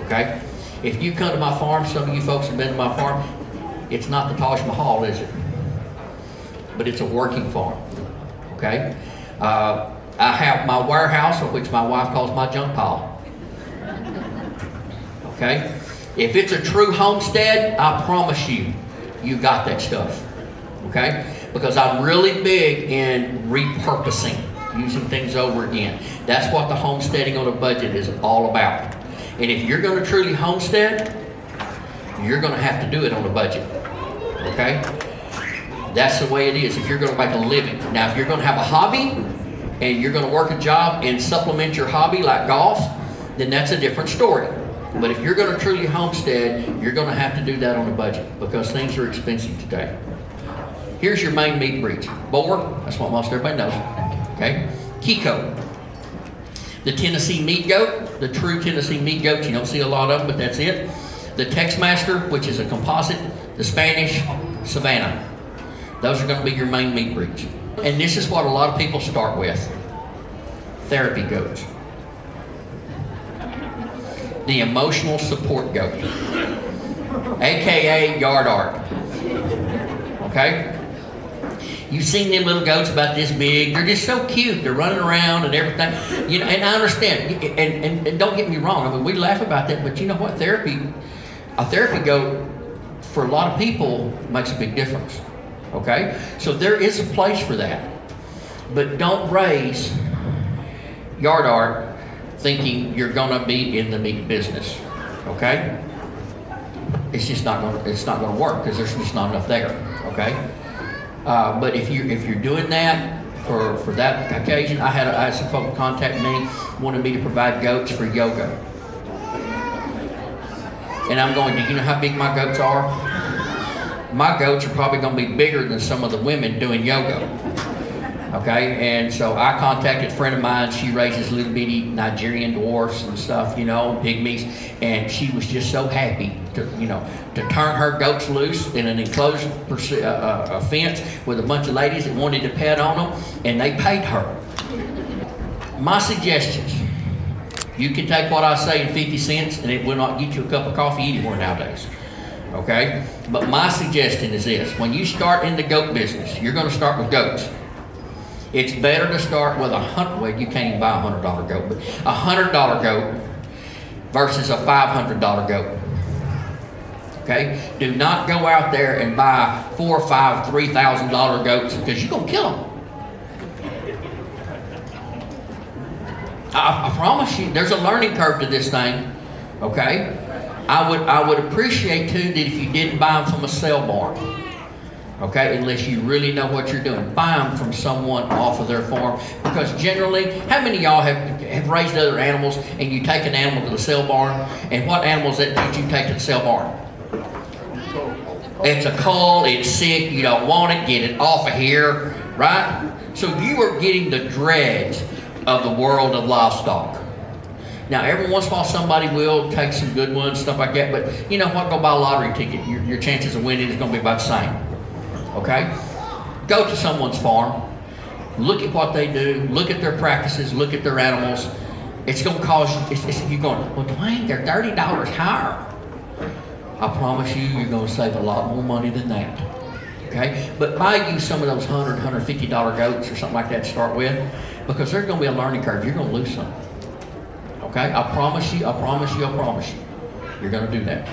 okay? If you come to my farm, some of you folks have been to my farm, it's not the Taj Mahal, is it? But it's a working farm, okay? I have my warehouse, which my wife calls my junk pile, okay? If it's a true homestead, I promise you, you got that stuff, okay? Because I'm really big in repurposing, using things over again. That's what the homesteading on a budget is all about. And if you're going to truly homestead, you're going to have to do it on a budget, okay? That's the way it is if you're going to make a living. Now, if you're going to have a hobby and you're going to work a job and supplement your hobby like golf, then that's a different story. But if you're going to truly homestead, you're going to have to do that on a budget because things are expensive today. Here's your main meat breeds. Boar, that's what most everybody knows, okay? Kiko, the Tennessee meat goat, the true Tennessee meat goat. You don't see a lot of them, but that's it. The Tex-Master, which is a composite, the Spanish Savannah. Those are going to be your main meat breeds. And this is what a lot of people start with. Therapy goats. The emotional support goat, AKA yard art, okay? You've seen them little goats about this big. They're just so cute. They're running around and everything. You know, and I understand. And don't get me wrong. I mean, we laugh about that, but you know what? A therapy goat, for a lot of people, makes a big difference. Okay? So there is a place for that. But don't raise yard art thinking you're gonna be in the meat business. Okay? It's just not gonna work because there's just not enough there. Okay? But if you're doing that for that occasion, I had some folks contact me, wanted me to provide goats for yoga. And I'm going, do you know how big my goats are? My goats are probably going to be bigger than some of the women doing yoga. Okay, and so I contacted a friend of mine. She raises little bitty Nigerian dwarfs and stuff, you know, pygmies, and she was just so happy to turn her goats loose in an enclosed fence with a bunch of ladies that wanted to pet on them, and they paid her. My suggestions: you can take what I say in 50 cents, and it will not get you a cup of coffee anywhere nowadays. Okay, but my suggestion is this: when you start in the goat business, you're going to start with goats. It's better to start with well, you can't even buy a $100 goat, but a $100 goat versus a $500 goat. Okay? Do not go out there and buy $4,000 or $5,000, $3,000 goats because you're going to kill them. I promise you, there's a learning curve to this thing. Okay? I would appreciate too that if you didn't buy them from a sale barn. Okay, unless you really know what you're doing. Buy them from someone off of their farm. Because generally, how many of y'all have raised other animals and you take an animal to the sale barn, and what animals did you take to the sale barn? It's a cull, it's sick, you don't want it, get it off of here, right? So you are getting the dregs of the world of livestock. Now, every once in a while, somebody will take some good ones, stuff like that, but you know what? Go buy a lottery ticket. Your chances of winning is going to be about the same. Okay? Go to someone's farm, look at what they do, look at their practices, look at their animals. It's going to cause you, you're going, well, Dwayne, they're $30 higher. I promise you, you're going to save a lot more money than that. Okay? But buy you some of those $100, $150 goats or something like that to start with, because there's going to be a learning curve. You're going to lose some. Okay? I promise you, you're going to do that.